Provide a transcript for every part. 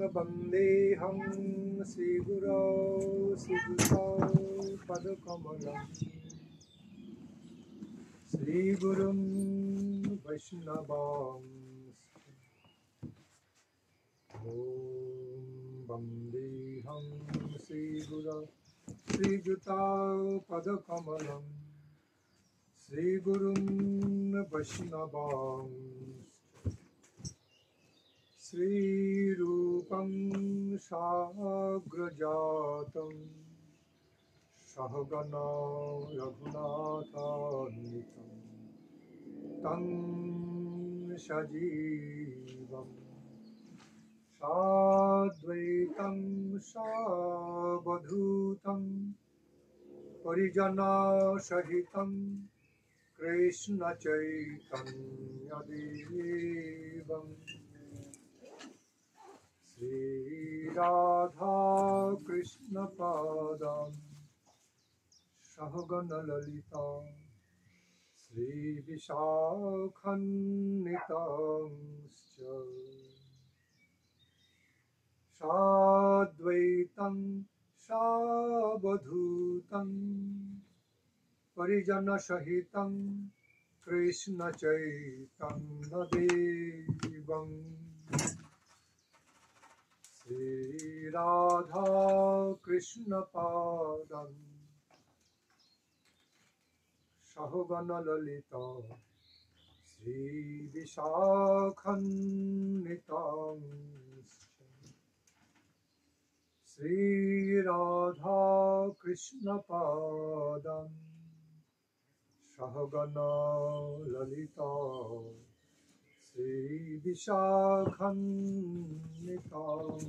Vandeham Sri Guru Padakamalam Sri Gurum Vaishnavam Om Vandeham Sri Guru Sri Padakamalam Sri Gurum Vaishnavam Sri Rupam Sagrajatam Sahagana Raghunatanitam Tam Sajivam Sadvaitam Savadhutam Parijana Sahitam Kṛṣṇa Chaitanya Devam Sri Radha Kṛṣṇa Padam Sahagana Lalita Sri Vishakhannitam Sadvaitam Savadhutam Parijana Sahitam Kṛṣṇa Chaitanya Devam Sri Radha Kṛṣṇa Padam Sahagana Lalita Sri Vishakhannitam Sri Radha Kṛṣṇa Padam Sahagana Lalita Sri Vishakhannitam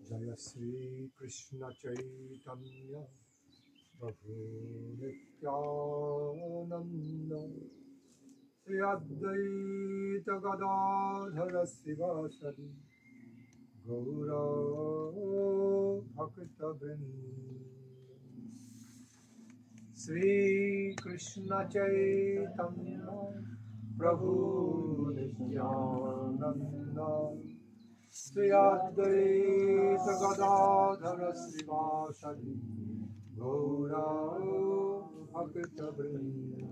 Jaya Sri Kṛṣṇa Chaitanya Prabhu Nityananda Sri Advaita Gadadhara Sivasadi Gaura Bhakta Vrinda Sri Kṛṣṇa Chaitanya Prabhu Nityananda Sri Advaita Gadadhara Sivasadi Gaura Bhakta Vrinda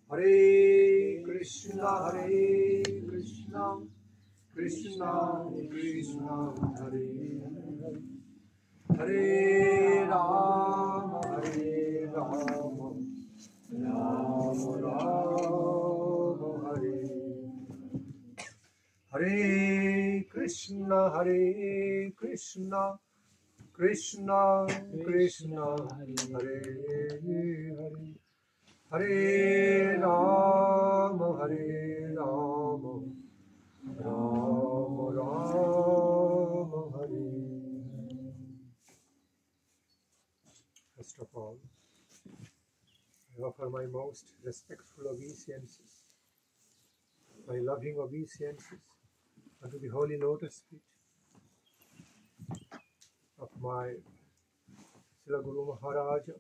Hare Kṛṣṇa Kṛṣṇa Krishna Hare Hare Rama Rama Rama Hare Hare Kṛṣṇa Krishna Krishna Hare Hare Hare Rama Rama Hare. First of all, I offer my most respectful obeisances, my loving obeisances unto the holy lotus feet of my Srila Guru Maharaja.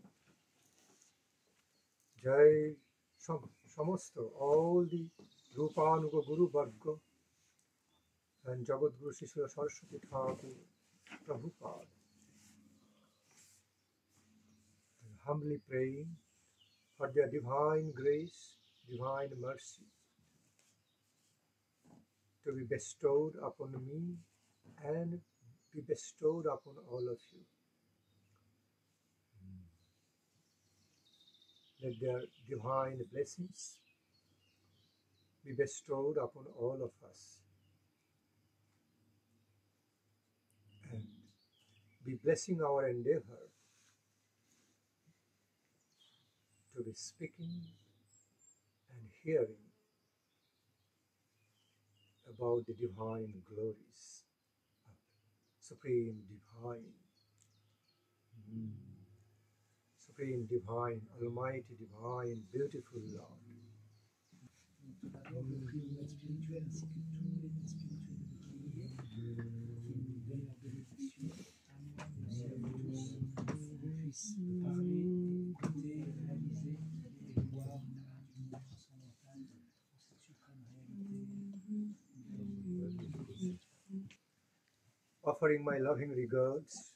Jai Samasto, all the Rupanuga Guru Varga and Jagat Guru Srila Saraswati Thakur Prabhupada. And humbly praying for their divine grace, divine mercy to be bestowed upon me and be bestowed upon all of you. Let their divine blessings be bestowed upon all of us and be blessing our endeavor to be speaking and hearing about the divine glories of Supreme Divine, Supreme Divine, Almighty Divine, Beautiful Lord. offering my loving regards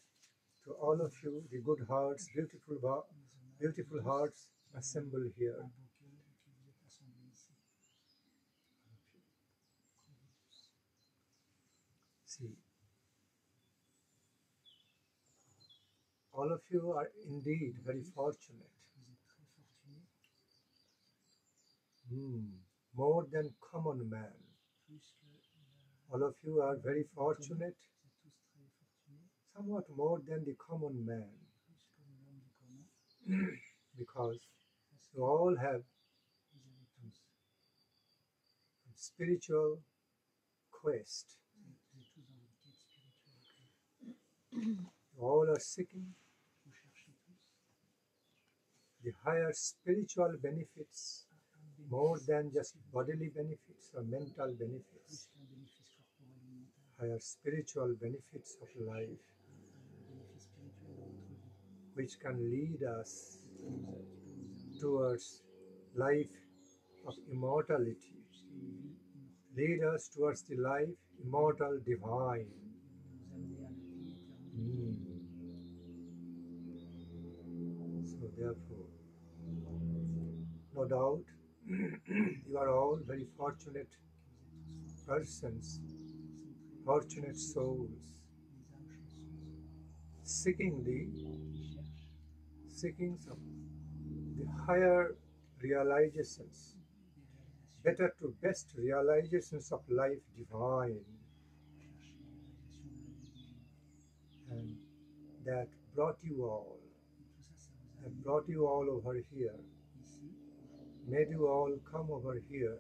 to all of you, the good hearts, beautiful hearts assembled here. See, all of you are indeed very fortunate. More than common man. All of you are very fortunate, somewhat more than the common man, because you all have a spiritual quest. You all are seeking the higher spiritual benefits, more than just bodily benefits or mental benefits. Higher spiritual benefits of life, which can lead us towards life of immortality, lead us towards the life immortal, divine. So therefore, no doubt, you are all very fortunate persons, fortunate souls, seeking the higher realizations, better to best realizations of life divine, and that brought you all over here, made you all come over here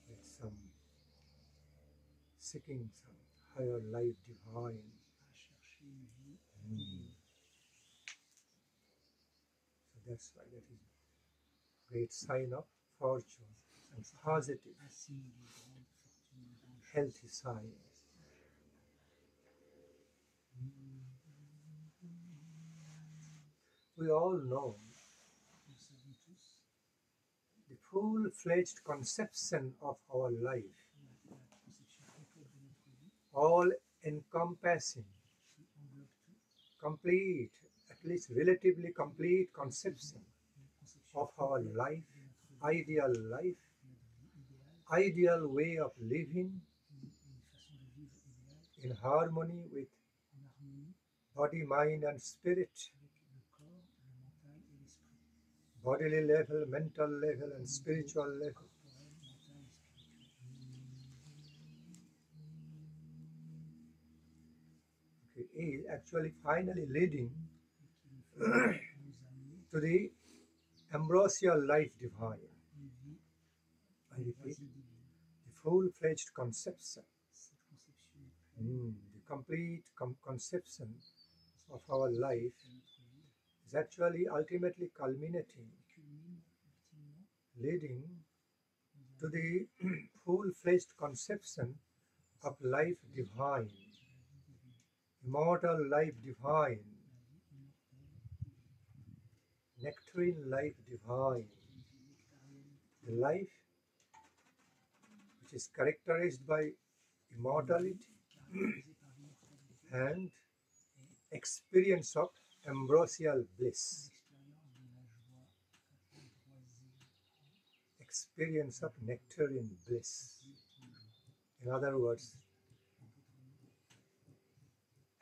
with some seeking some higher life divine. So that's why that is a great sign of fortune and positive, healthy sign. We all know the full-fledged conception of our life, all-encompassing, complete, at least relatively complete conception of our life, ideal way of living in harmony with body, mind and spirit, bodily level, mental level and spiritual level. Okay, is actually finally leading to the ambrosial life divine. I repeat, the full-fledged conception, the complete conception of our life is actually ultimately culminating, leading to the full-fledged conception of life divine, immortal life divine, nectarine life divine, the life which is characterized by immortality and experience of ambrosial bliss, experience of nectarine bliss. In other words,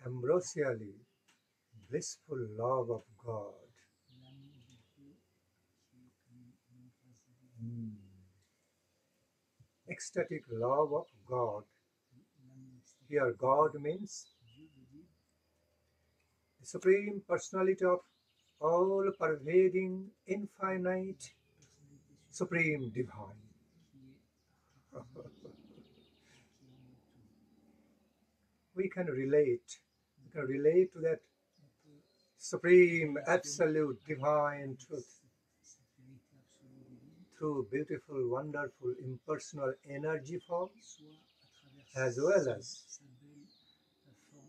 ambrosially blissful love of God. Ecstatic love of God. Here God means the Supreme Personality of all-pervading, infinite, Supreme Divine. We can relate to that Supreme, Absolute, Divine Truth through beautiful, wonderful, impersonal energy forms, as well as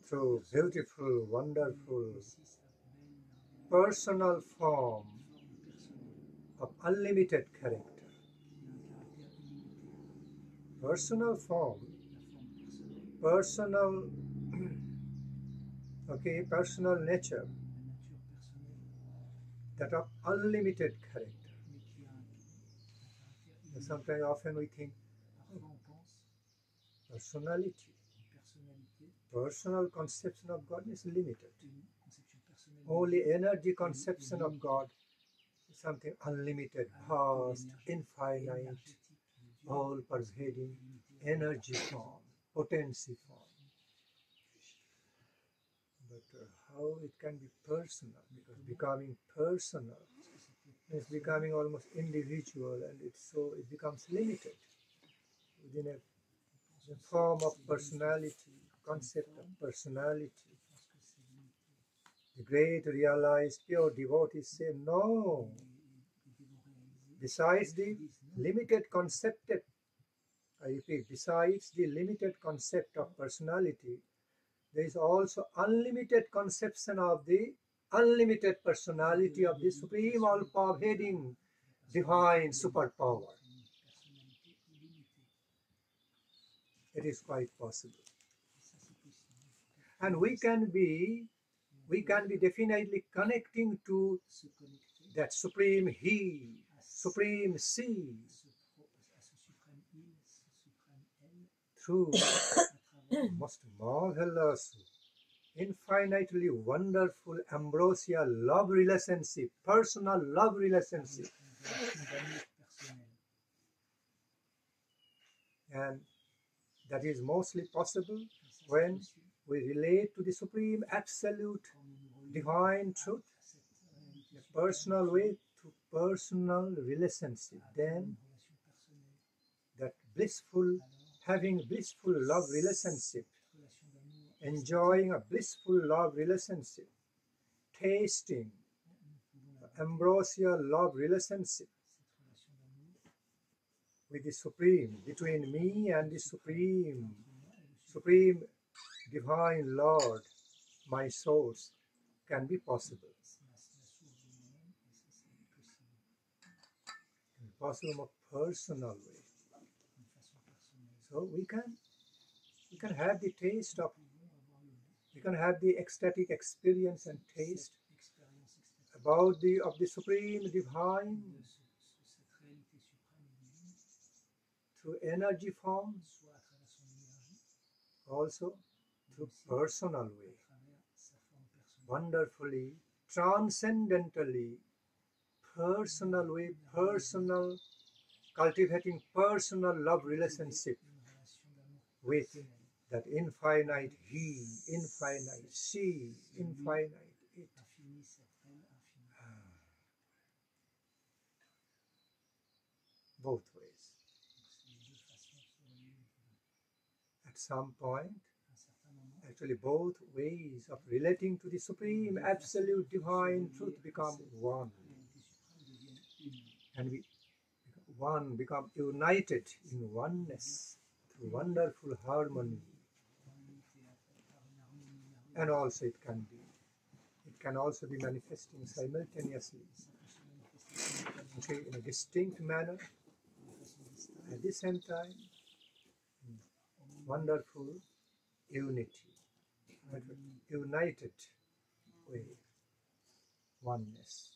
through beautiful, wonderful, personal form of unlimited character. Personal form personal, okay, personal nature, that of unlimited character. Sometimes, often we think, personality, personal conception of God is limited. Only energy conception of God is something unlimited, vast, infinite, all-pervading, energy form, potency form. But how it can be personal? Because becoming personal is becoming almost individual, and it becomes limited within a form of personality, concept of personality. The great realized pure devotees say, no. Besides the limited concept, I repeat, besides the limited concept of personality, there is also unlimited conception of the unlimited personality of the supreme all-pervading divine superpower. It is quite possible. And we can be definitely connecting to that supreme He, supreme She, through most marvelous, infinitely wonderful ambrosial love relationship, personal love relationship. And that is mostly possible when we relate to the supreme absolute divine truth, a personal way, to personal relationship. Then that blissful, having blissful love relationship, enjoying a blissful love relationship, tasting ambrosial love relationship with the Supreme, between me and the Supreme Divine Lord, my source, can be possible. Possible a personal way. So we can have the taste of, we can have the ecstatic experience and taste about of the Supreme Divine through energy form, also through personal way, wonderfully, transcendentally, personal way, personal, cultivating personal love relationship with that infinite He, infinite She, infinite It. Both ways. At some point, actually both ways of relating to the supreme absolute divine truth become one. And we become united in oneness through wonderful harmony. And also it can also be manifesting simultaneously, okay, in a distinct manner, at the same time, wonderful unity, united way, oneness.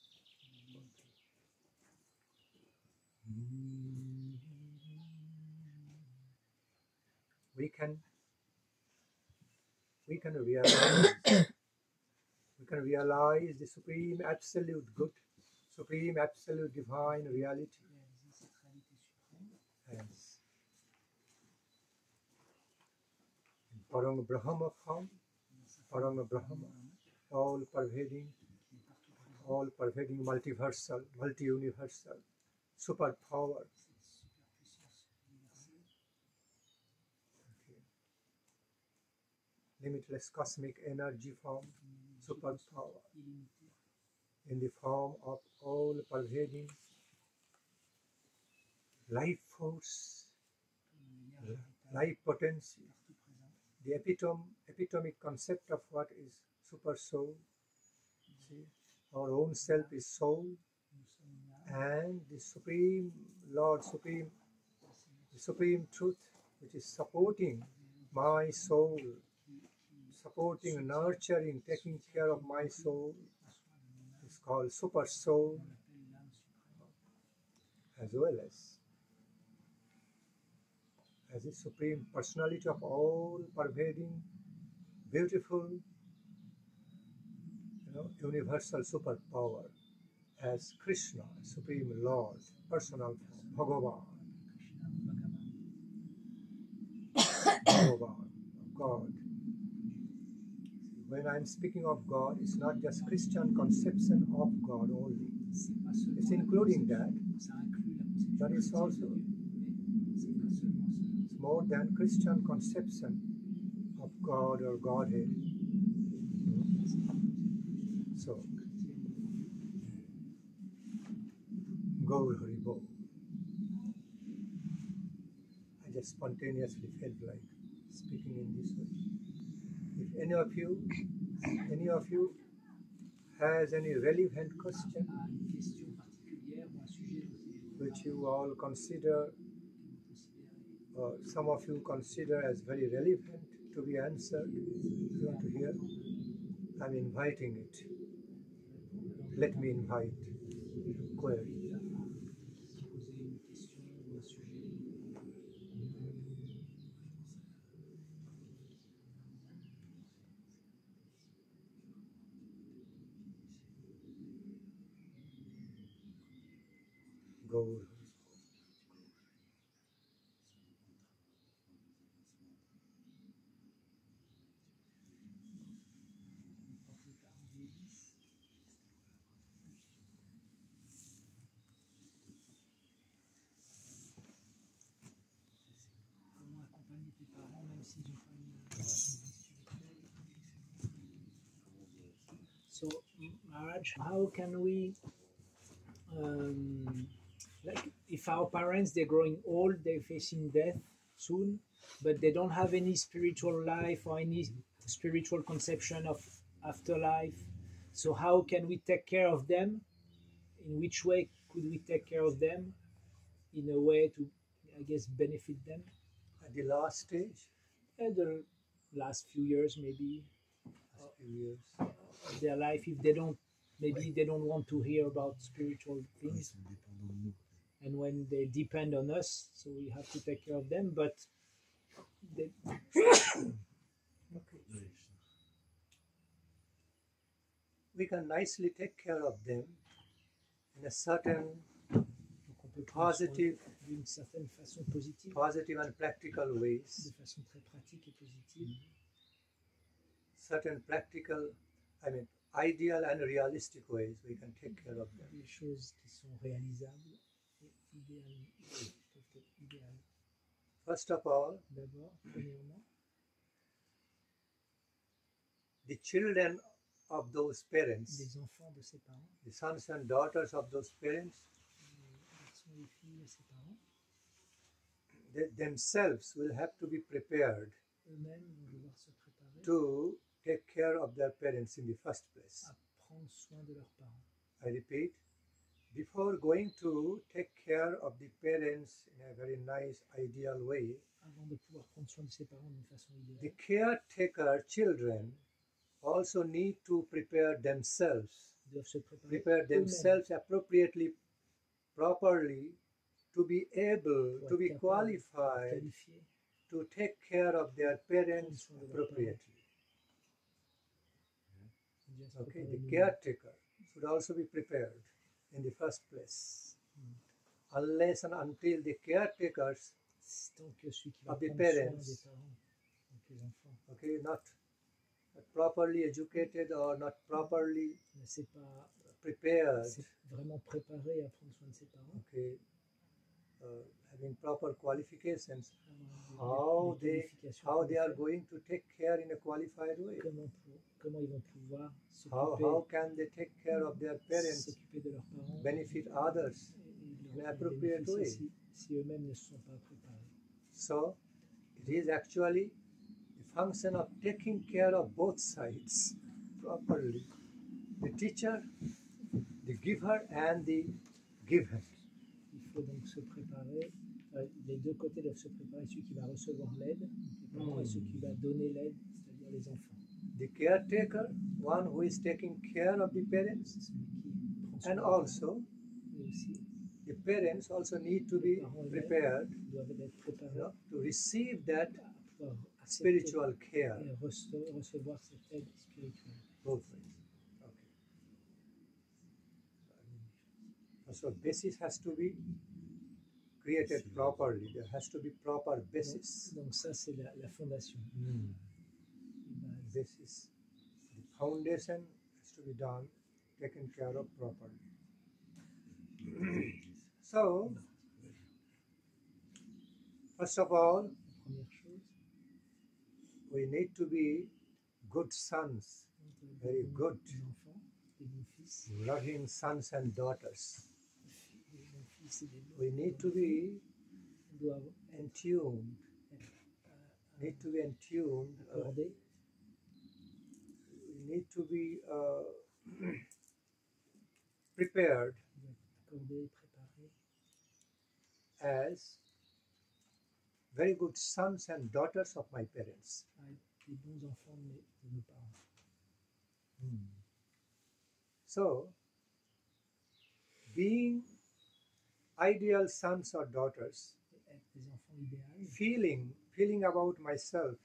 We can realize the supreme absolute good, supreme absolute divine reality as in Parang Brahma form, Parang Brahma, all-pervading, multiversal, multi-universal, superpower. Okay. Limitless cosmic energy form, superpower, in the form of all-pervading life force, life potency, the epitomic concept of what is super soul. See, our own self is soul, and the supreme Lord, the supreme truth, which is supporting my soul, supporting, nurturing, taking care of my soul is called super soul, as well as the supreme personality of all pervading, beautiful, universal superpower, as Krishna, Supreme Lord, personal Bhagavan, God. When I'm speaking of God, it's not just Christian conception of God only. It's including that, but it's also more than Christian conception of God or Godhead. So, Gaur Hari Bol. I just spontaneously felt like speaking in this way. If any of you has any relevant question which you all consider, or some of you consider as very relevant to be answered, if you want to hear, I'm inviting it. Let me invite query. Gaur. So, Maharaj, how can we, like, if our parents, they're growing old, they're facing death soon, but they don't have any spiritual life or any spiritual conception of afterlife, so how can we take care of them? In which way could we take care of them in a way to, I guess, benefit them? At the last stage? The last few years, maybe. Last few years. Of their life, if they don't, maybe they don't want to hear about spiritual things, and when they depend on us, so we have to take care of them, but they... Okay. We can nicely take care of them in a certain positive and practical ways. Certain practical, ideal and realistic ways we can take care of them. Des choses qui sont réalisables et idéales. First of all, d'abord, premièrement, the children of those parents, les enfants de ses parents, the sons and daughters of those parents, les garçons et filles de ses parents, they themselves will have to be prepared eux-mêmes vont devoir se préparer to take care of their parents in the first place. À prendre soin de leurs parents. I repeat, before going to take care of the parents in a very nice, ideal way, avant de pouvoir prendre soin de ses parents d'une façon idéale, the caretaker children also need to prepare themselves, appropriately, properly, to be able, to be qualified to take care of their parents appropriately. Okay, the caretaker should also be prepared in the first place. Unless and until the caretakers of the parents, okay, not properly educated or not properly prepared, vraiment préparé à prendre soin de ses parents, okay, having proper qualifications, how they are going to take care in a qualified way. Comment ils vont pouvoir how can they take care of their parents, s'occuper de leurs parents, benefit others in an appropriate way. Si eux-mêmes ne se sont pas préparés. So it is actually a function of taking care of both sides properly. The teacher, the giver and the given. Il faut donc se préparer Les deux côtés doivent se préparer, celui qui va recevoir l'aide, donc les parents, et celui qui va donner l'aide, c'est-à-dire les enfants. The caretaker, one who is taking care of the parents, C'est celui qui prend soin and des parents. also Et aussi, the parents also need to les be parents prepared, doivent être préparés to receive that à pouvoir accepter spiritual care. et recevoir cette aide spirituelle. Both ways. Okay. So basis has to be created properly. There has to be proper basis. Donc ça, c'est la fondation. Basis. The foundation has to be done, taken care of properly. So, first of all, Première chose, we need to be good sons, very good, des enfants, des bons fils, loving sons and daughters. des bons fils et des bons We need to be doivent entuned, être need to be entuned. accordés, We need to be prepared accordés, préparés, as very good sons and daughters of my parents. à être des bons enfants de nos parents. So, being ideal sons or daughters, Et être des enfants idéaux, feeling about myself,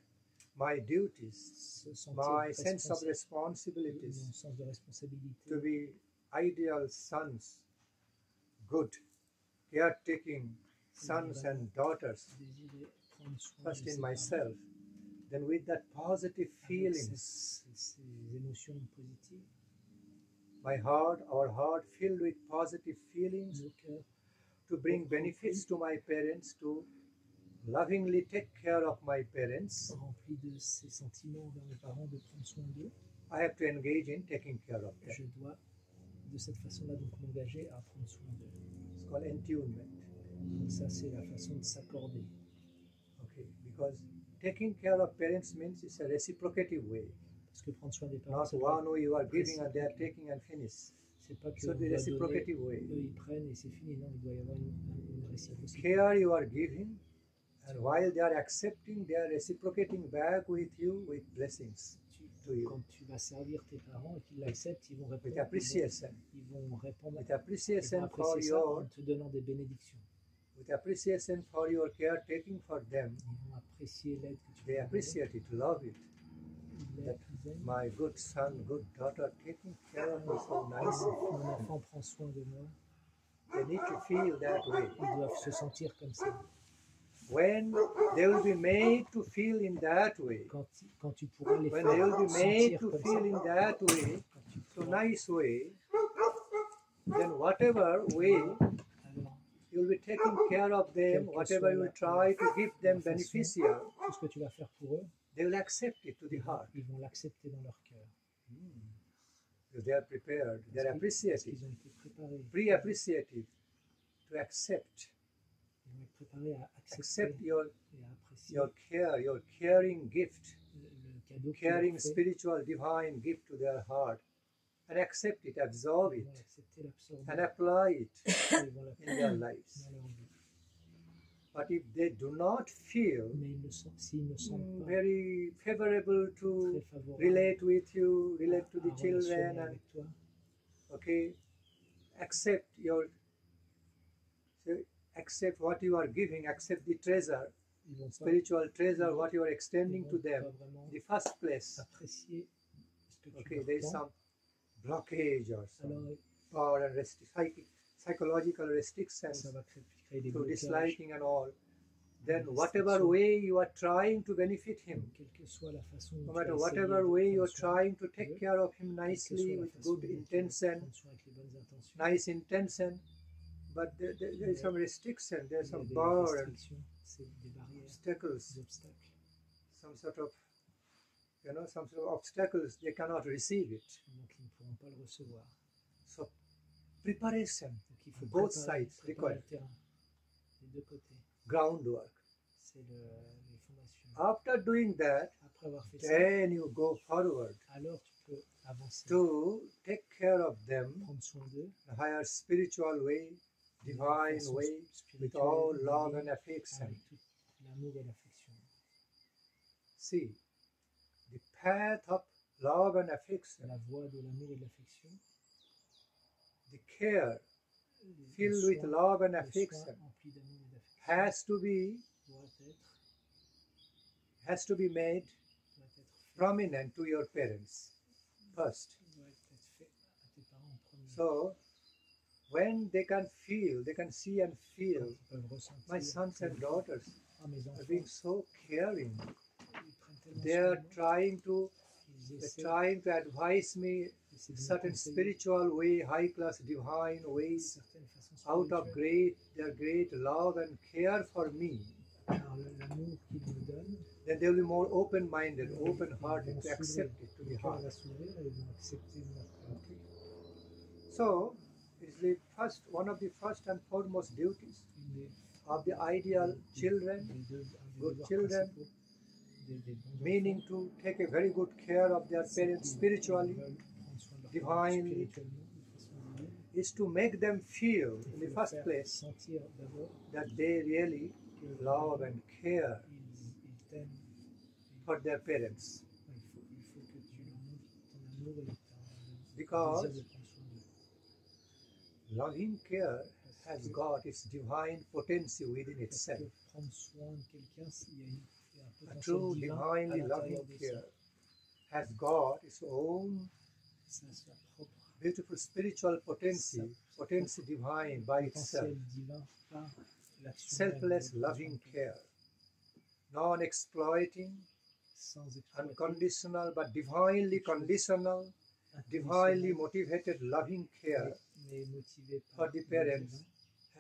my duties, se sentir my sense of mon responsibilities, sens de responsabilité, to be ideal sons, good, caretaking sons and daughters, désirer prendre soin first de in ses myself, then with that positive parents, avec feelings, ces émotions positives, our heart filled with positive feelings, nos cœurs to bring benefits to my parents, to lovingly take care of my parents, remplis de ces sentiments envers mes parents, de prendre soin d'eux, I have to engage in taking care of them. je dois de cette façon-là donc m'engager à prendre soin d'eux. It's called entunement. Donc ça, c'est la façon de s'accorder. Okay, because taking care of parents means it's a reciprocative way, Parce que prendre soin des parents, not c'est one pas, way you are giving and they are taking and finish. c'est pas que So on the doit donner, reciprocative way. eux ils prennent et c'est fini. Non, il doit y avoir une réciprocité. Care you are giving, and while they are accepting, they are reciprocating back with you with blessings to you, Quand tu vas servir tes parents et qu'ils l'acceptent, ils vont with répondre. appreciation, Ils vont répondre. with Ils vont appreciation for apprécier ça en your, te donnant des bénédictions. with appreciation for your caretaking for them. Ils vont apprécier l'aide que tu They leur donnes. appreciate it, love it. That Ils aiment. my good son, good daughter, taking care of me so nicely. Mon enfant prend soin de moi. They need to feel that way. Ils doivent se sentir comme ça. When they will be made to feel in that way, Quand tu pourras les when they will faire be made sentir to comme feel ça, in that way, quand tu so pourras, nice way, then whatever way alors, you will be taking care of them, whatever you will try to give them beneficial, tout ce que tu vas faire pour eux, they will accept it to the heart. ils vont l'accepter dans leur cœur. Because they are prepared, they are Parce appreciative, qu'ils ont été préparés. pre-appreciative to accept. Ils vont être préparés à accepter Accept your et à apprécier care, your caring gift, le cadeau qu'ils leur caring fait. spiritual divine gift to their heart, and accept it, absorb Ils it, vont accepter, l'absorber, and apply it ils vont in l'appliquer their lives. dans leur vie. But if they do not feel Mais s'ils ne sentent pas very favorable to très favorables relate with you, relate to à the children, relationner and avec toi, okay, accept what you are giving, accept the treasure, ils vont pas spiritual treasure, what you are ils extending to vont them. pas vraiment In the first place, apprécier ce que tu okay, leur there is rends. some blockage or some Alors power and psychological restrictions ça va créer des to blocages. disliking and all. Then Des whatever restrictions. way you are trying to benefit him, Quelle que soit la façon dont no tu vas matter essayer whatever de way you are prendre soin trying to take d'eux, care of him quelle que nicely soit la with façon good dont tu vas intention, prendre soin avec les bonnes intentions, nice intention, but there is some restriction, there is il y a some des bar and restrictions, c'est des barrières, obstacles, des obstacles. some sort of obstacles, they cannot receive it. Donc ils ne pourront pas le recevoir. So preparation, Donc il faut both préparer sides le required, terrain, des deux côtés. groundwork. C'est les fondations. After doing that, Après avoir fait ça, then you go forward alors tu peux avancer, to take care of them prendre soin d'eux in a higher spiritual way, divine way with all love and affection. avec tout l'amour et l'affection. See, the path of love and affection, La voie de l'amour et de l'affection, the care le filled with soin, love and le soin affection rempli d'amour et d'affection has to be made doit être fait, prominent to your parents first. doit être fait à tes parents en premier. So, when they can feel, they can see and feel, Ils peuvent ressentir my sons and daughters ah, mes are enfants, being so caring. ils prennent tellement They soin are de moi, trying to ils They're essaient trying to advise me d'essayer de me certain conseiller spiritual way, high class divine ways, certaines façons out of spirituelles. their great love and care for me. Par l'amour qu'ils me donnent, Then they will be more open-minded, open-hearted ils to vont accept s'ouvrir, it to le the cœur heart. va s'ouvrir et ils vont accepter mon appel. So, it's the one of the first and foremost duties Une des- of the ideal children, des deux- un des good devoirs children, principaux des bons meaning enfants, to take a very good care of their ceux parents qui spiritually, veulent prendre soin de leurs divinely, parents spirituellement, de façon divine. is to make them feel, Il in faut the leur first faire place, sentir d'abord that they really que love and care ils t'aiment. for their parents. Il faut que tu leur montres ton amour et ton Because désir de prendre soin d'eux. loving care has got its divine potency within Parce itself. que prendre soin de quelqu'un, il y a un A potentiel true divin à divinely l'intérieur loving de care ça. has got its own Ça a sa propre beautiful spiritual potency divine by itself. potentiel divin par l'action Selfless même de loving prendre care, non-exploiting, sans exploiter, unconditional but divinely conditional, divinely motivated loving care mais motivé for par the le parents divin.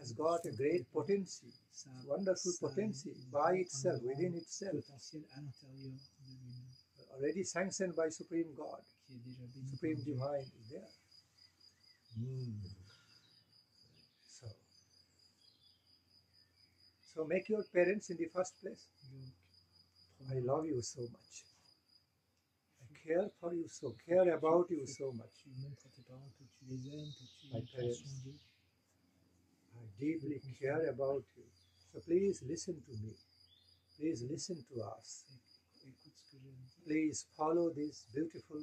has got a great potency, Ça a- wonderful ça a potency un by grand itself, within itself, potentiel à l'intérieur de lui-même already sanctioned by Supreme God. qui est déjà béni par Supreme Dieu. Divine is there. So make your parents in the first place. Donc, I love you so much. I care for you so, care about you so much. tu montres à tes parents que tu les aimes, que tu My prends parents. soin d'eux. I deeply care about you. So please listen to me. Please listen to us. Écoute ce que je dis. Please follow these beautiful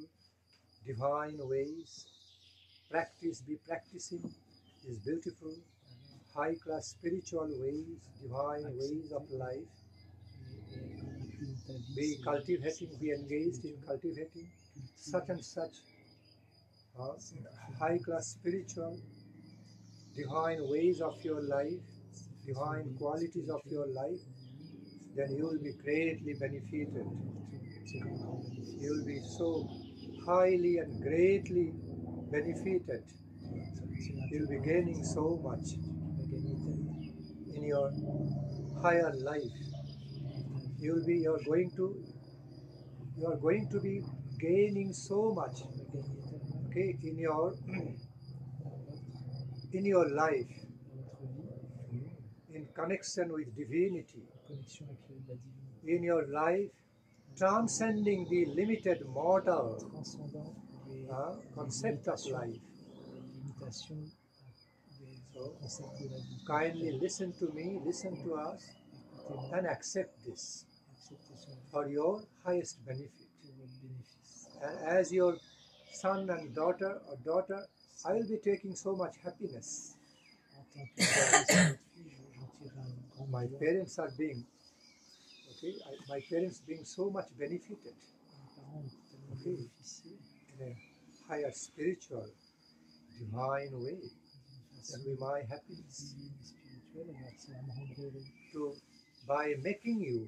divine ways. Be practicing these beautiful high-class spiritual ways, divine ways of life. Be cultivating, be engaged in cultivating such and such high-class spiritual, divine ways of your life, divine qualities of your life, then you will be greatly benefited. You will be so highly and greatly benefited. You will be gaining so much in your higher life. You are going to be gaining so much, okay, in your life, in connection with divinity, Connexion avec la divinité, in your life, transcending the limited mortal transcendant les concept of life. limitations des concepts de la vie. Kindly listen to me, listen to us, Écoutez-moi, and accept this acceptez cela for your highest benefit. pour votre bénéfice. And as your son and daughter, I will be taking so much happiness. En tant que fils et fille, j'en tirerai un grand My joie. parents are being, my parents being so much benefited Mes parents ont tellement Okay. bénéficié in a higher spiritual, divine way. d'une That façon will be my happiness. divine et spirituelle, alors ça va me rendre heureux. By making you,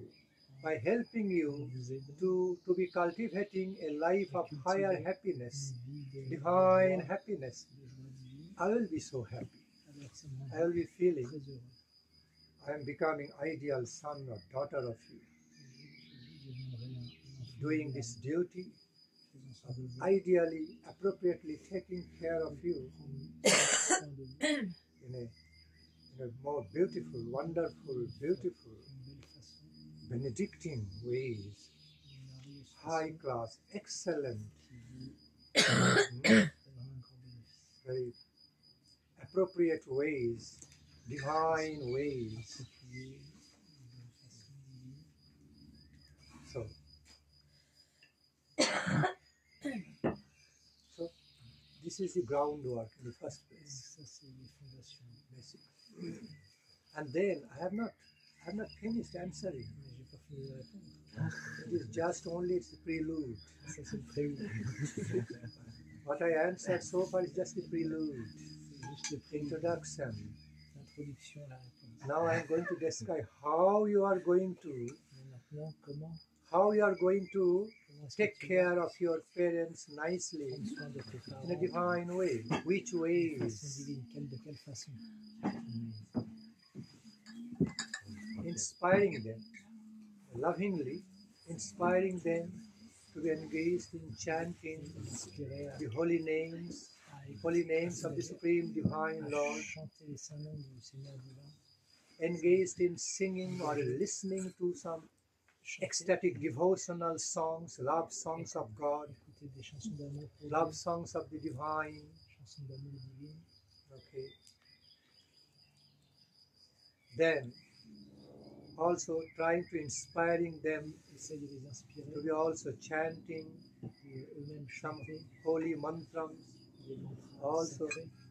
by helping you Vous aider to be cultivating a life of higher happiness, une vie de divine joie, happiness, de joie divine, I will be so happy. alors ça me I rend will be feeling très heureux. I am becoming ideal son or daughter of you, Je deviendrai un enfant doing idéal, this duty, faisant son devoir, ideally, appropriately taking care of you prendre soin de vous in a more beautiful, wonderful, beautiful, d'une belle façon, benedicting ways, d'une merveilleuse high façon class, excellent, qui vous donnera un grand bénéfice. very appropriate ways divine ways. So, this is the groundwork in the first place. Basic. And then I have not finished answering. It is just only the prelude. What I answered so far is just the prelude, introduction. Now I am going to describe how you are going to take care of your parents nicely in a divine way. Which ways? Inspiring them, lovingly inspiring them to be engaged in chanting the holy names of the Supreme Divine Lord, engaged in singing or listening to some ecstatic devotional songs, love songs of God, love songs of the Divine. Okay. Then also trying to inspiring them to be also chanting some holy mantras, also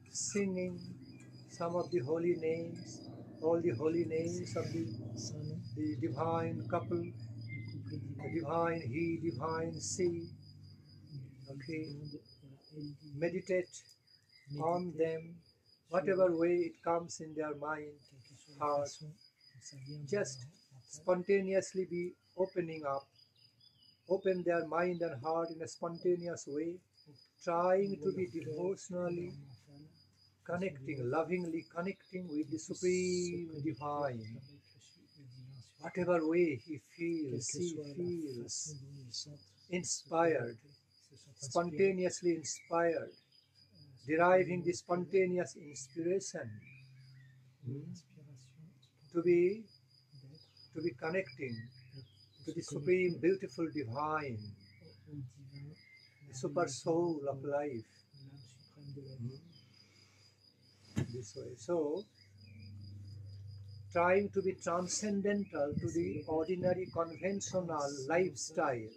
singing some of the holy names, all the holy names of the divine couple, the divine he, divine she. Okay, meditate on them, whatever way it comes in their mind, heart. Just spontaneously be opening up, open their mind and heart in a spontaneous way, trying to be devotionally connecting, lovingly connecting with the Supreme Divine. Whatever way he feels, she feels, inspired, spontaneously inspired, deriving the spontaneous inspiration to be connecting to the Supreme Beautiful Divine, the Super Soul of life. This way. So, trying to be transcendental to the ordinary conventional lifestyle.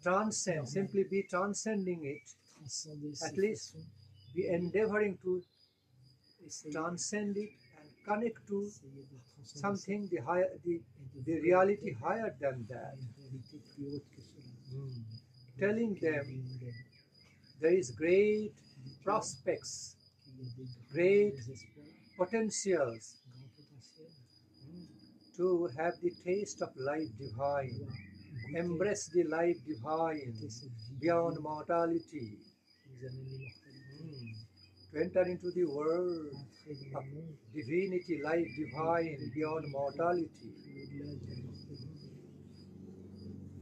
Transcend, simply be transcending it, at least be endeavoring to transcend it and connect to something, the reality higher than that. Telling them there is great prospects, great potentials to have the taste of life divine, embrace the life divine beyond mortality, to enter into the world of divinity, life divine beyond mortality,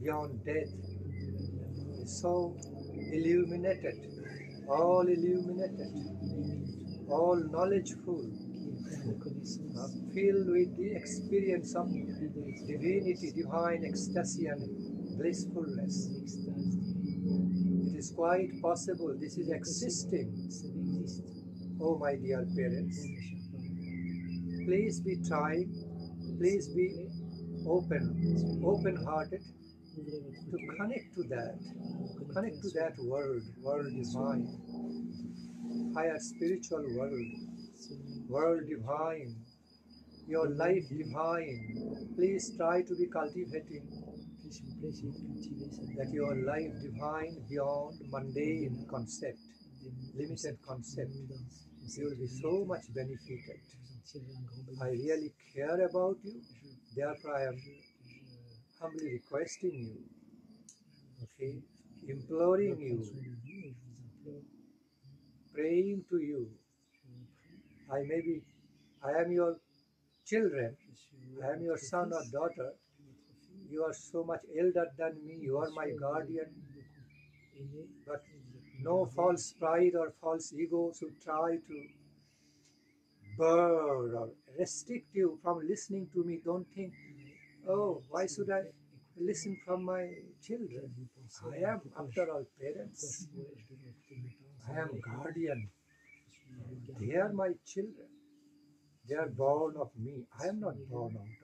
beyond death. So illuminated, all knowledgeful, filled with the experience of divinity, divine ecstasy and blissfulness. It is quite possible, this is existing. Oh my dear parents, please be trying, please be open-hearted to connect to that world divine, higher spiritual world divine, your life divine. Please try to be cultivating that your life divine beyond mundane concept, limited concept. You will be so much benefited. I really care about you, therefore I am humbly requesting you, okay, imploring you, praying to you. I am your children, I am your son or daughter. You are so much elder than me, you are my guardian. But no false pride or false ego should try to burn or restrict you from listening to me. Don't think, oh, why should I listen from my children? I am, after all, parents. I am guardian. They are my children. They are born of me. I am not born out of them.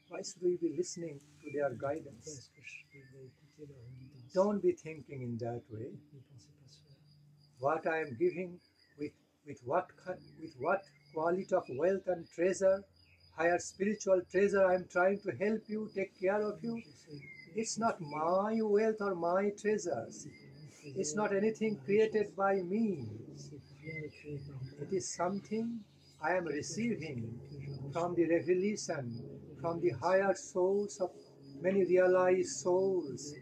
Why should we be listening to their guidance? Don't be thinking in that way. What I am giving, with what quality of wealth and treasure, higher spiritual treasure, I am trying to help you, take care of you. It's not my wealth or my treasures. It's not anything created by me. It is something I am receiving from the revelation, from the higher souls of many realized souls,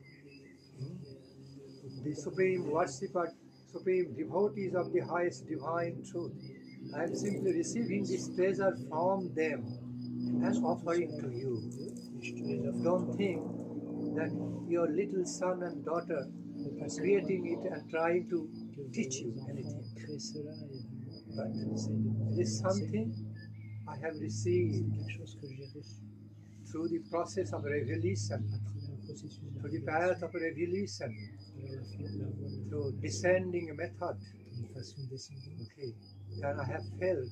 the supreme worshipper, supreme devotees of the highest divine truth. I am simply receiving this treasure from them and offering to you. Don't think that your little son and daughter are creating it and trying to teach you anything. But it is something I have received through the process of revelation, through the path of revelation, through descending method. Okay, and I have felt.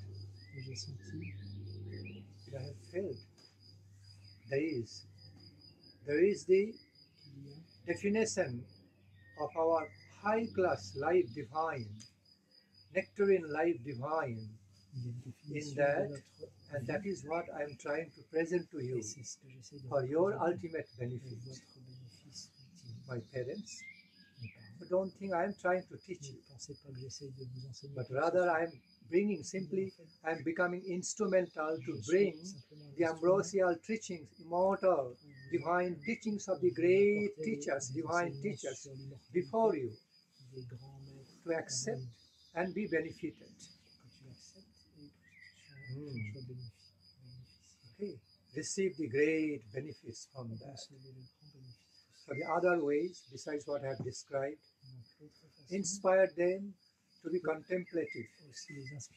There is the definition of our high class life divine, nectarine life divine, in that, and that is what I am trying to present to you for your ultimate benefit. My parents, so don't think I am trying to teach you, but rather I am bringing simply, I am becoming instrumental to bring the ambrosial teachings, immortal, divine teachings of the great teachers, divine teachers before you, to accept and be benefited. Okay, receive the great benefits from that. So the other ways, besides what I have described, inspire them to be contemplative,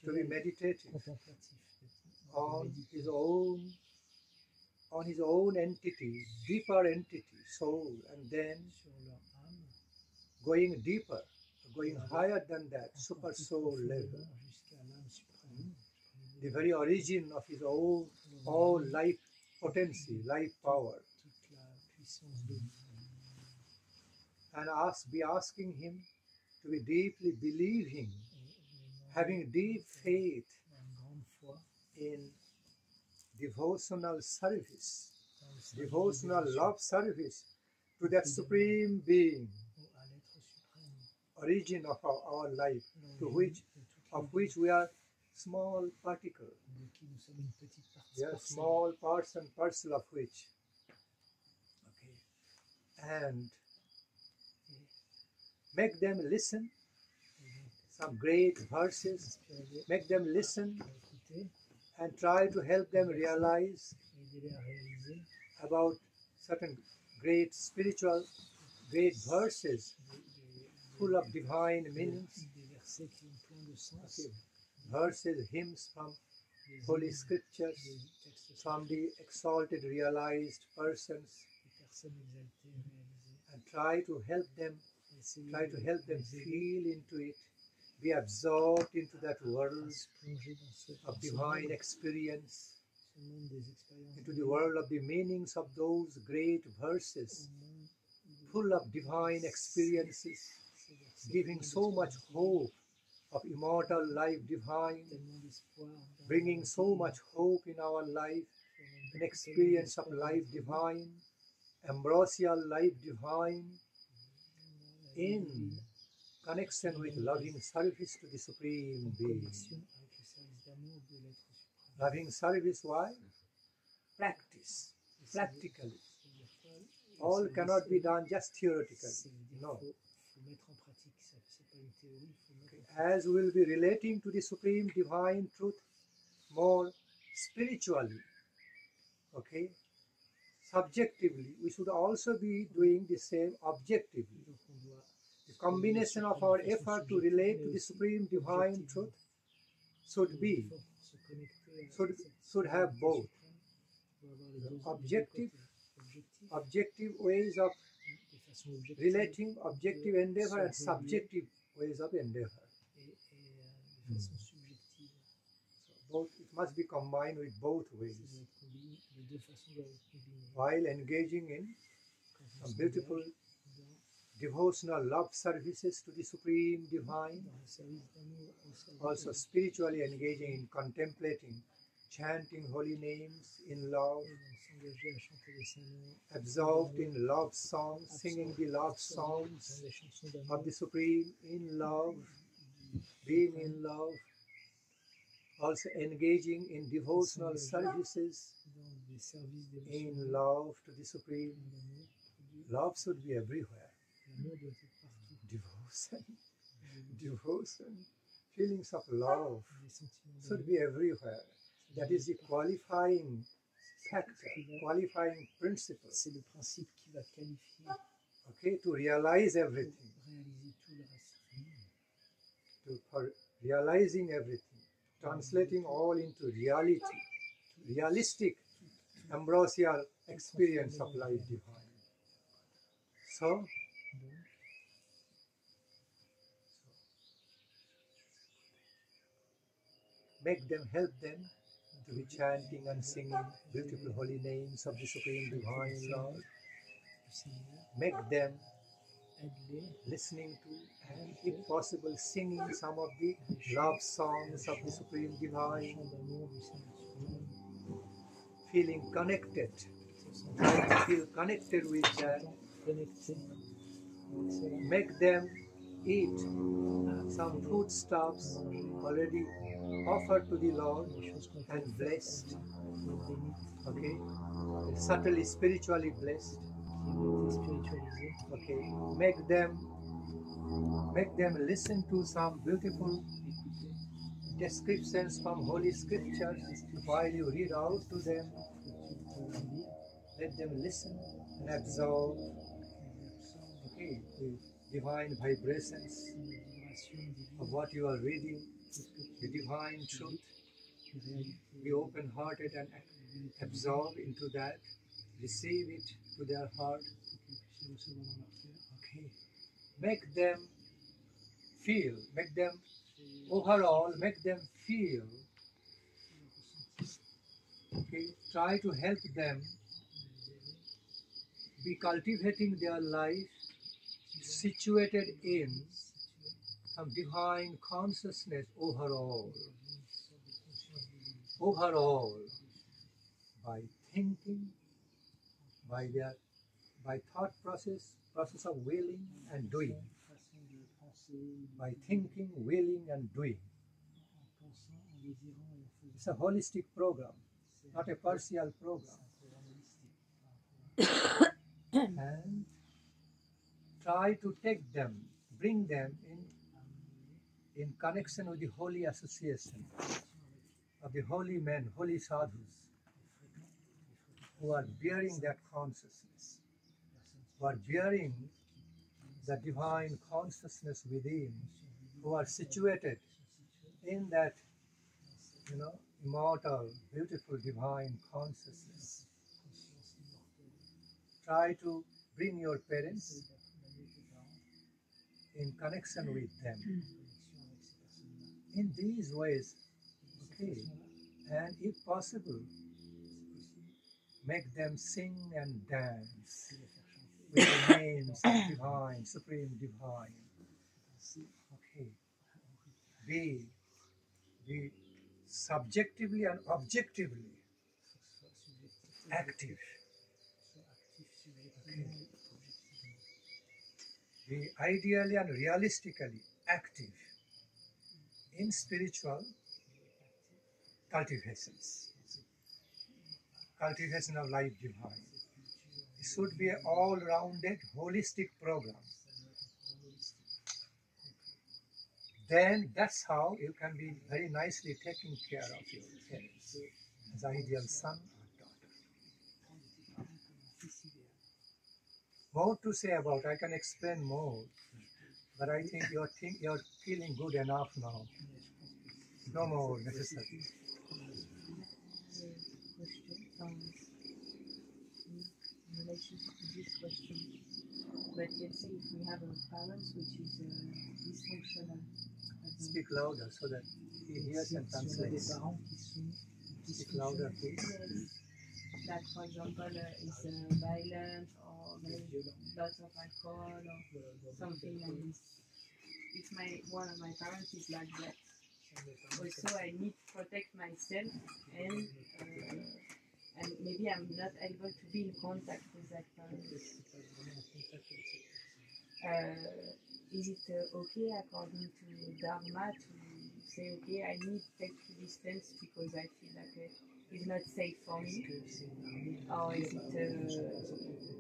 to be meditative on his own entity, deeper entity, soul, and then going deeper, going higher than that, super soul level, the very origin of his own all life potency, life power, and be asking him to be deeply believing, having deep faith in devotional service, devotional love service to that supreme being, origin of our life, of which we are small particle. We are small parts and parcel of which. Okay. And make them listen some great verses, make them listen and try to help them realize about certain great spiritual, great verses full of divine meanings. Okay. Verses, hymns from holy scriptures, from the exalted realized persons, and try to help them feel into it, be absorbed into that world of divine experience, into the world of the meanings of those great verses, full of divine experiences, giving so much hope of immortal life divine, bringing so much hope in our life, an experience of life divine, ambrosial life divine, in connection with loving service to the Supreme Being. Loving service, why? Practice, practically. All cannot be done just theoretically. No. As we will be relating to the Supreme Divine Truth more spiritually, okay, subjectively, we should also be doing the same objectively. The combination of our effort to relate to the Supreme Divine Truth should have both objective ways of relating, objective endeavor, and subjective ways of endeavor. So both, it must be combined with both ways. Ça doit être combiné, les deux façons doivent être combinées. While engaging in Quand on some s'engage beautiful dans devotional love services to the Supreme Divine, le service d'amour au service also spiritually engaging in contemplating, chanting holy names in love, s'engager à chanter les saints noms, absorbed in love songs, singing the love songs les chansons of d'amour, the Supreme in love, being in love, also engaging in devotional services dans des services in dévotionnels, love to the Supreme. d'amour. Love should be everywhere. L'amour doit être partout. Devotion, devotion, feelings of love Les sentiments should d'amour, be everywhere. That is the qualifying factor, qualifying principle, c'est le principe qui va qualifier okay, to realize pour everything, réaliser tout le reste. for realizing everything, translating all into reality, realistic, ambrosial experience of life divine. So, make them, help them to be chanting and singing beautiful holy names of the Supreme Divine Lord. Make them Aide-les, listening to and, if possible, singing some of the love songs of the Supreme Divine, chants d'amour du Saint-Esprit, feeling connected, trying to feel connected with that. connectés avec cela. Make them eat some foodstuffs already offered to the Lord Des choses qu'on peut and faire blessed, bénites, okay, subtly spiritually blessed, qui ont été spiritualisées. okay. Make them listen to some beautiful descriptions from Holy Scriptures while you read out to them. Let them listen and absorb, okay, the divine vibrations of what you are reading, the divine truth. Be open-hearted and absorb into that, receive it to their heart. Okay. Make them feel, overall, make them feel. Okay. Try to help them be cultivating their life situated in some divine consciousness overall, by thinking, by thought process of willing and doing, by thinking, willing and doing. It's a holistic program, not a partial program. And try to take them, bring them in connection with the holy association of the holy men, holy sadhus, who are bearing that consciousness, who are bearing the divine consciousness within, who are situated in that, immortal, beautiful divine consciousness. Try to bring your parents in connection with them in these ways, okay, and if possible, make them sing and dance with the names of divine, supreme divine. Okay, be subjectively and objectively active. Okay. Be ideally and realistically active in spiritual cultivation of life divine. It should be an all-rounded, holistic program. Then that's how you can be very nicely taking care of your parents as ideal son or daughter. More to say about, I can explain more, but I think you're feeling good enough now. No more necessary. In relation to this question, but let's say if we have a parent which is dysfunctional, Speak louder so that he hears and Si on a des translates. parents qui Speak louder, please. That, for example, is violent or lots of alcohol or something like this. If one of my parents is like that, also I need to protect myself, and maybe I'm not able to be in contact with that parent. Is it okay according to Dharma to say, okay, I need to take distance because I feel like it's not safe for me? Or is it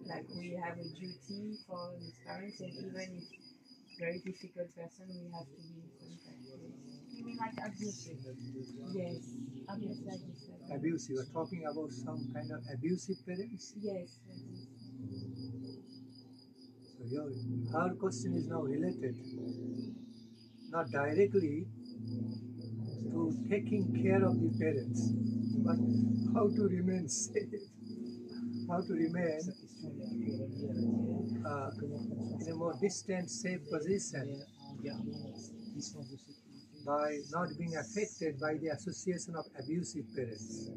like we have a duty for his parents, and even if very difficult person, we have to be in contact with? You mean like abusive? Yes, abusive. Abuse, you are talking about some kind of abusive parents? Yes. So our question is now related, not directly to taking care of the parents, but how to remain safe, how to remain in a more distant, safe position by not being affected by the association of abusive parents.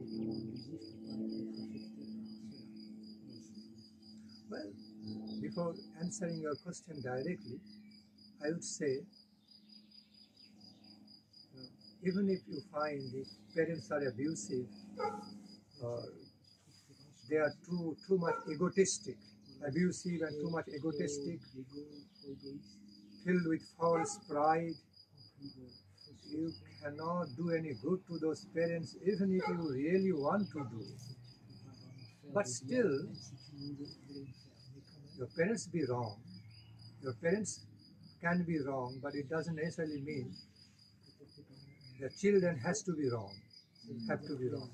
Well, before answering your question directly, I would say, even if you find the parents are abusive, or they are too much egotistic, abusive and too much egotistic, filled with false pride, you cannot do any good to those parents, even if you really want to do it. But still, your parents be wrong. Your parents can be wrong, but it doesn't necessarily mean the children has to be wrong, have to be wrong.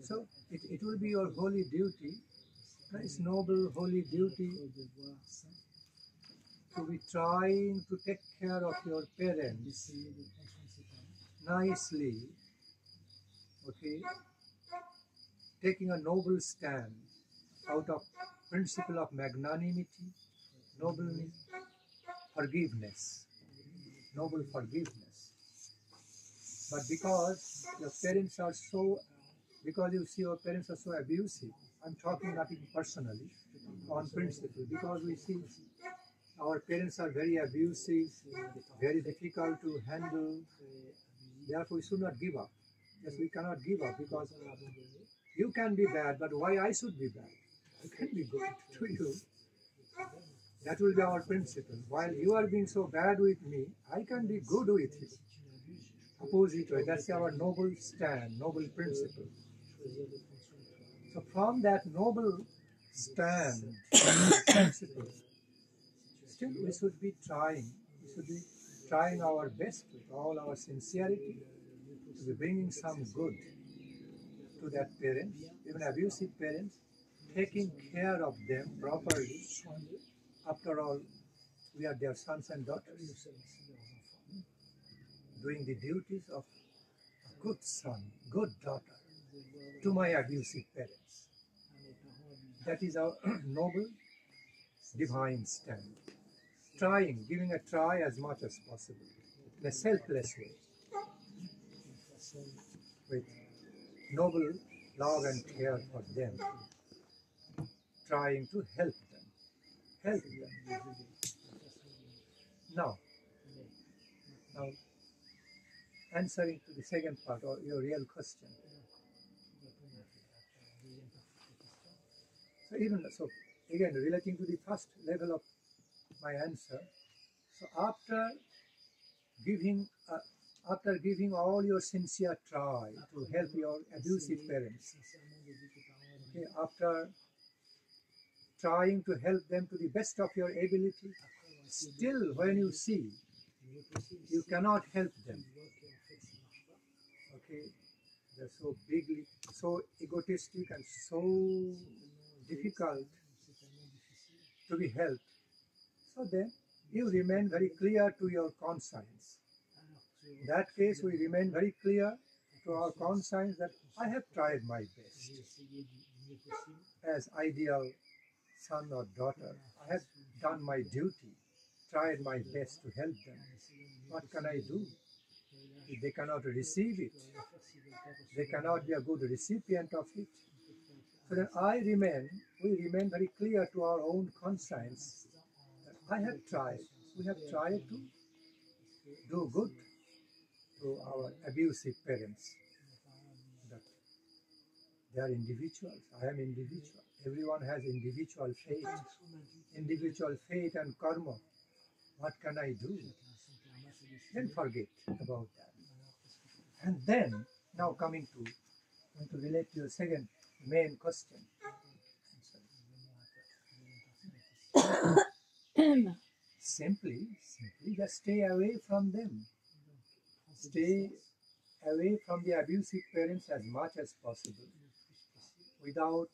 So it will be your holy duty, it's noble holy duty, to be trying to take care of your parents nicely, okay, taking a noble stand out of principle of magnanimity, nobleness, forgiveness, noble forgiveness. But because your parents are so, because you see your parents are so abusive, I'm talking nothing personally, on principle, because we see our parents are very abusive, very difficult to handle, therefore we should not give up. Yes, we cannot give up, because you can be bad, but why I should be bad? I can be good to you. That will be our principle. While you are being so bad with me, I can be good with you. Opposite way, that's our noble stand, noble principle. So from that noble stand, principle, still we should be trying our best with all our sincerity to be bringing some good to that parents, even abusive parents, taking care of them properly. After all, we are their sons and daughters, doing the duties of a good son, good daughter to my abusive parents. That is our noble, divine stand. Giving a try as much as possible, in a selfless way, with noble love and care for them, trying to help them. Now, answering to the second part, or your real question. So again, relating to the first level of my answer. So after giving all your sincere try to help your abusive parents, okay, after trying to help them to the best of your ability, still when you see you cannot help them, okay, they're so bigly, so egotistic and so difficult to be helped, so then you remain very clear to your conscience. In that case, we remain very clear to our conscience that I have tried my best. As ideal son or daughter, I have done my duty, tried my best to help them. What can I do? if they cannot receive it, they cannot be a good recipient of it. So then we remain very clear to our own conscience. I have tried, we have tried to do good to our abusive parents. But they are individuals, I am individual. Everyone has individual fate and karma. What can I do? Then forget about that. And then, now coming to relate to your second main question. Simply just stay away from them. Stay away from the abusive parents as much as possible, without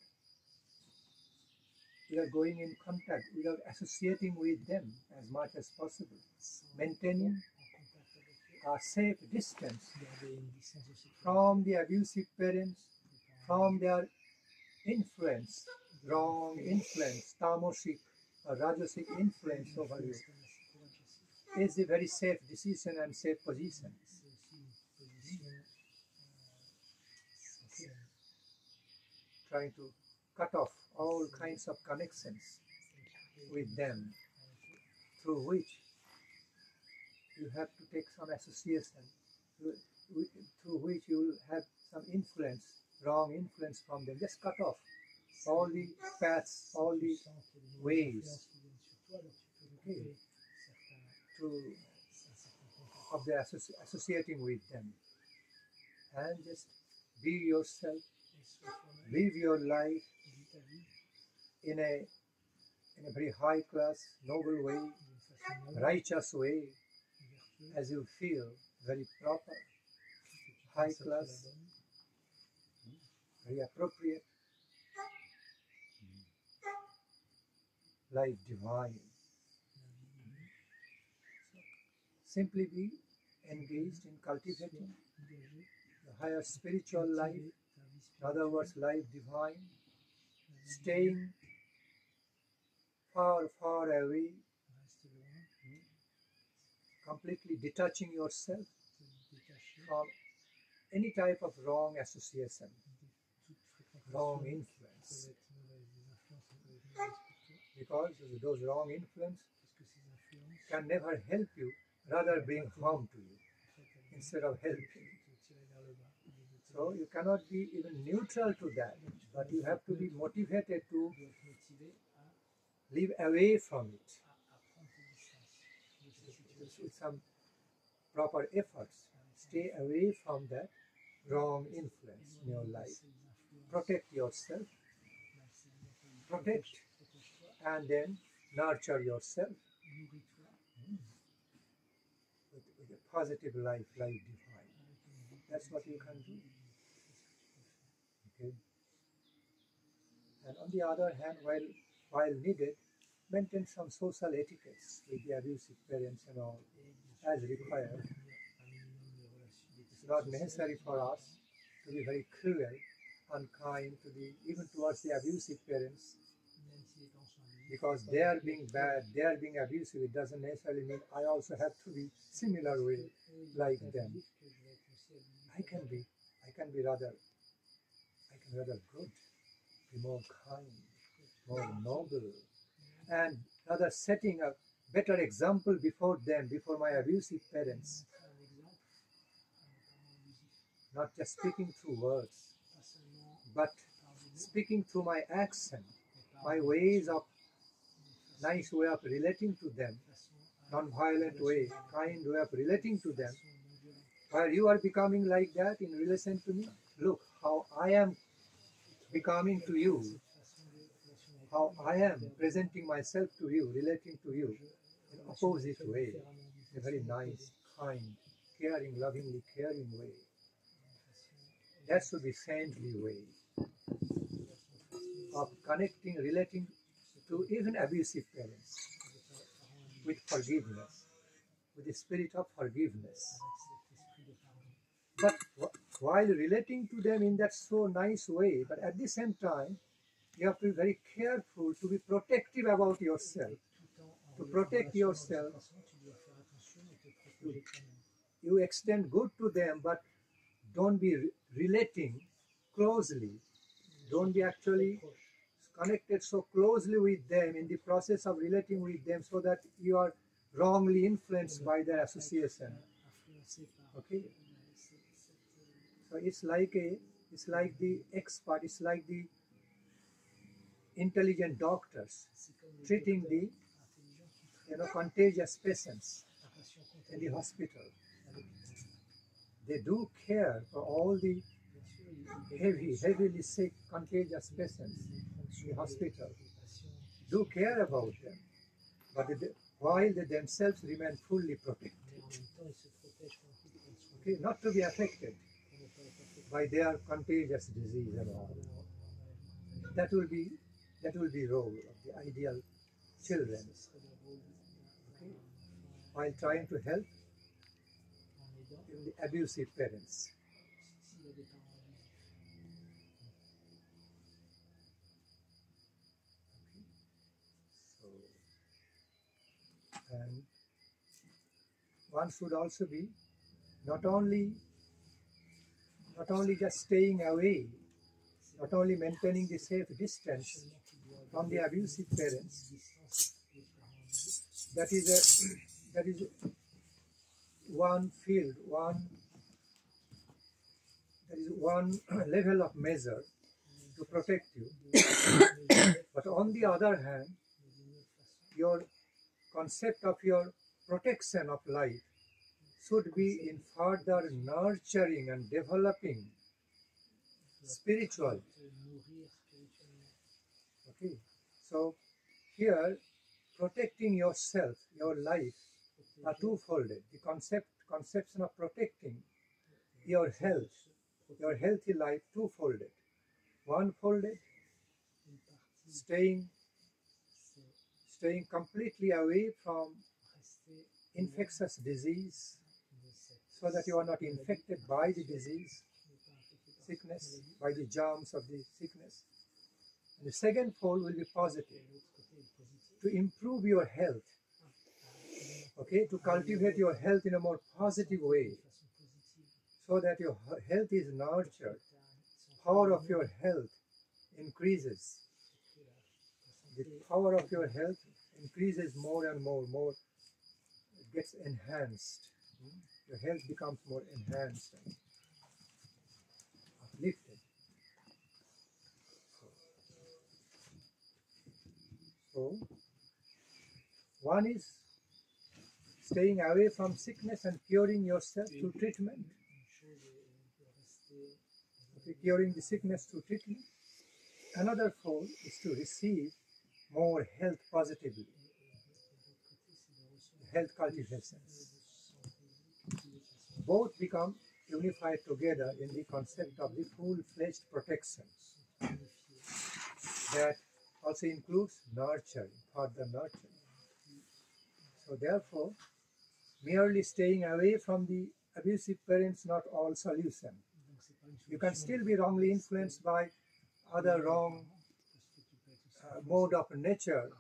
going in contact, without associating with them as much as possible, maintaining a safe distance from the abusive parents, from their influence, wrong influence, tamasic or rajasic influence over you, is a very safe decision and safe position. Trying to cut off all kinds of connections with them, through which you have to take some association, through which you will have some influence, wrong influence from them. Just cut off all the paths, all the ways of the associating with them, and just be yourself, live your life in a very high class, noble way, righteous way, as you feel, very proper, high class, very appropriate, life divine. Simply be engaged in cultivating the higher spiritual life, in other words, life divine, staying far, far away, completely detaching yourself from any type of wrong association, wrong influence. Because those wrong influence can never help you, rather bring harm to you instead of helping. So you cannot be even neutral to that, but you have to be motivated to live away from it with some proper efforts. Stay away from that wrong influence in your life. Protect yourself, protect and then nurture yourself with a positive life, life divine. That's what you can do. Okay. And on the other hand, while needed, maintain some social etiquettes with the abusive parents and all, as required. It's not necessary for us to be very cruel, unkind, even towards the abusive parents, because they are being bad, they are being abusive. It doesn't necessarily mean I also have to be similar way like them. I can be rather good, be more kind, more noble, and rather setting a better example before them, before my abusive parents. Not just speaking through words, but speaking through my action, my ways of, nice way of relating to them, non-violent way, kind way of relating to them. While you are becoming like that in relation to me, look how I am becoming to you, how I am presenting myself to you, relating to you in opposite way, in a very nice, kind, caring, lovingly caring way. That should be saintly way of connecting, relating to even abusive parents with forgiveness, with the spirit of forgiveness. But while relating to them in that so nice way, but at the same time, you have to be very careful to be protective about yourself, to protect yourself, you extend good to them, but don't be relating closely. Don't be actually connected so closely with them in the process of relating with them, so that you are wrongly influenced by their association. Okay, so it's like the expert, it's like the intelligent doctors treating the contagious patients in the hospital. They do care for all the heavily sick, contagious patients in the hospital. Do care about them, but while they themselves remain fully protected. Okay, not to be affected by their contagious disease and all. That will be role of the ideal children. Okay, while trying to help the abusive parents. So, and one should also be not only just staying away, not only maintaining the safe distance from the abusive parents. That is one field, one level of measure to protect you. But on the other hand, your concept of your protection of life should be in further nurturing and developing spiritual. Okay, so here protecting yourself, your life, are twofolded. The conception of protecting your health, your healthy life, twofolded. One-folded, staying completely away from infectious disease, so that you are not infected by the disease, sickness, by the germs of the sickness. And the second fold will be positive, to improve your health, okay, to cultivate your health in a more positive way, so that your health is nurtured, power of your health increases. The power of your health increases more and more, it gets enhanced. Your health becomes more enhanced and uplifted. So, one is staying away from sickness and curing yourself through treatment. Okay, curing the sickness through treatment. Another fold is to receive more health positively, health cultivations. Both become unified together in the concept of the full-fledged protection. That also includes nurturing, further nurturing. So therefore, merely staying away from the abusive parents not all solution. You can still be wrongly influenced by other wrong mode of nature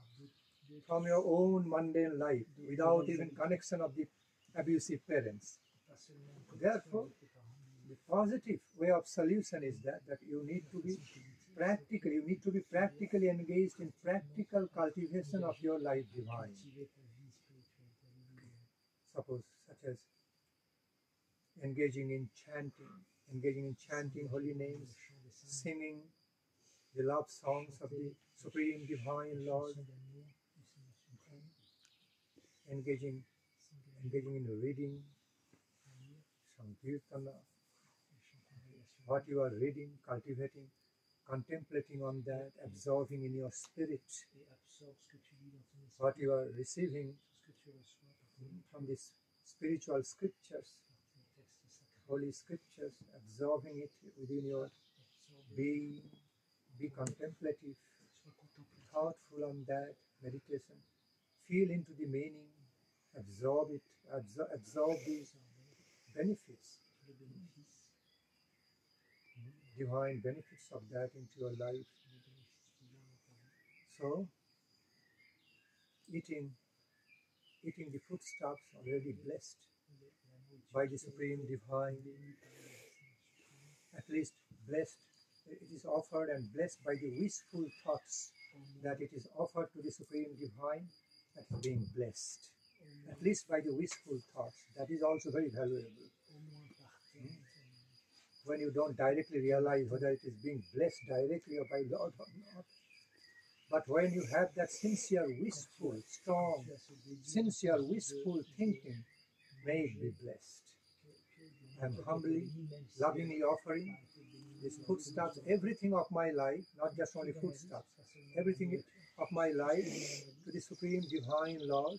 from your own mundane life without even connection of the abusive parents. Therefore, the positive way of solution is that you need to be practically engaged in practical cultivation of your life divine. Suppose, such as engaging in chanting holy names, singing the love songs of the Supreme Divine Lord, engaging in reading some kirtana, what you are reading, cultivating, contemplating on that, absorbing in your spirit what you are receiving from these spiritual scriptures, holy scriptures, absorbing it within your being, be contemplative, thoughtful on that meditation, feel into the meaning, absorb it, absorb the benefits, divine benefits of that into your life. So, eating the foodstuffs already blessed, by the Supreme Divine, at least blessed, it is offered and blessed by the wishful thoughts that it is offered to the Supreme Divine, that is being blessed. At least by the wishful thoughts, that is also very valuable. When you don't directly realize whether it is being blessed directly or by Lord or not. But when you have that sincere, wishful, strong, sincere, wishful thinking, may it be blessed. I am humbly, lovingly offering these foodstuffs, everything of my life, not just only foodstuffs, everything of my life to the Supreme Divine Lord.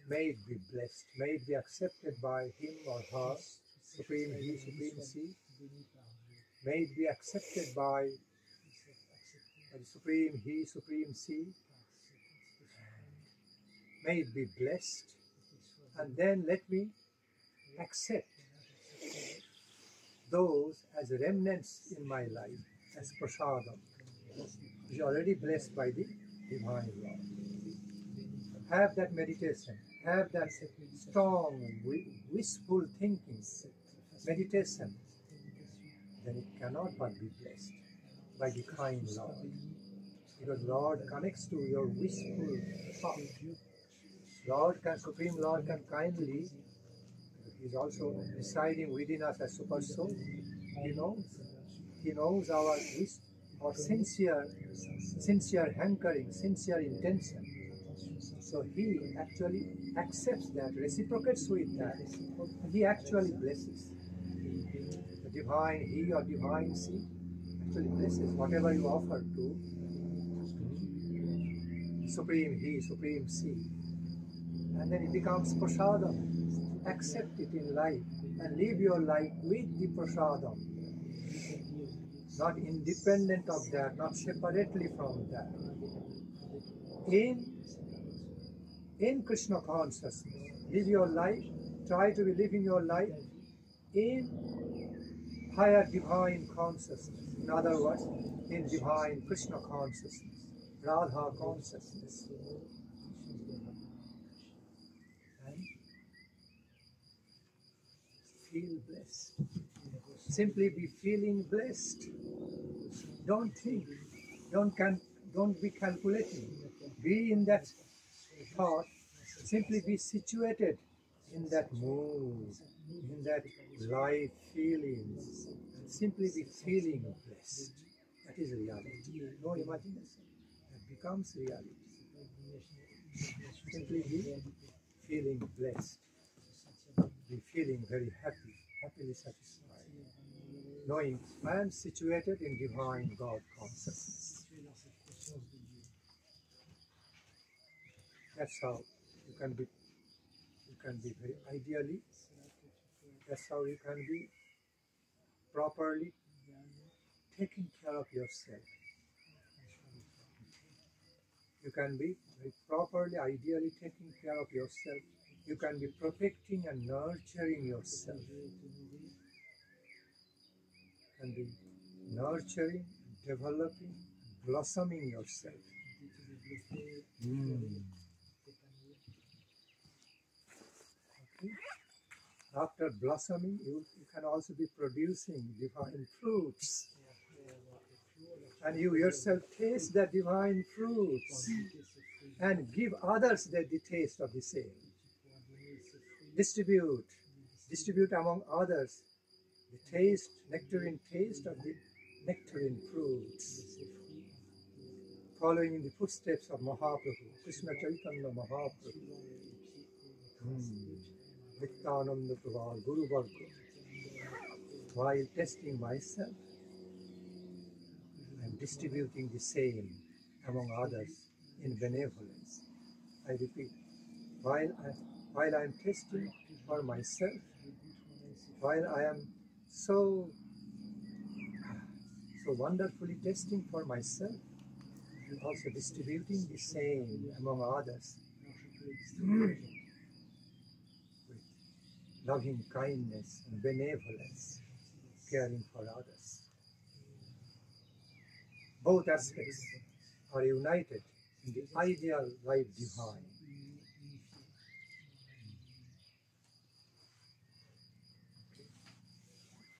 May it be blessed, may it be accepted by him or her, Supreme He, Supreme She. May it be accepted by the Supreme He, Supreme She. May it be blessed, and then let me accept those as remnants in my life, as prasadam, which is already blessed by the Divine Lord. Have that meditation, have that strong, wishful thinking, meditation, then it cannot but be blessed by the kind Lord. Because Lord connects to your wishful thought. Supreme Lord can kindly, He is also residing within us as Super Soul. He knows our wish, our sincere hankering, sincere intention. So He actually accepts that, reciprocates with that, and He actually blesses. The Divine He or Divine She actually blesses whatever you offer to Supreme He, Supreme She. And then it becomes prasadam. Accept it in life and live your life with the prasadam. Not independent of that, not separately from that. In Krishna consciousness, live your life, try to be living your life in higher divine consciousness. In other words, in divine Krishna consciousness, Radha consciousness. And feel blessed. Simply be feeling blessed. Don't think, don't be calculating. Be in that thought, simply be situated in that mood, in that life feelings. Simply be feeling blessed. That is reality. No imagination. That becomes reality. Simply be feeling blessed. Be feeling very happy, happily satisfied. Knowing I am situated in divine God consciousness. That's how you can be very ideally, that's how you can be properly taking care of yourself. You can be very properly, ideally taking care of yourself. You can be protecting and nurturing yourself. You can be nurturing, developing, blossoming yourself. Okay. After blossoming, you can also be producing divine fruits. And you yourself taste the divine fruits and give others the taste of the same. Distribute among others the taste, nectarine taste of the nectarine fruits. Following in the footsteps of Mahaprabhu, Krishna Chaitanya Mahaprabhu. Nityananda Prabhu, Guru Varga. While testing myself, I am distributing the same among others in benevolence. I repeat, while I am testing for myself, while I am so wonderfully testing for myself, I am also distributing the same among others with loving kindness and benevolence, caring for others. Both aspects are united in the ideal life divine.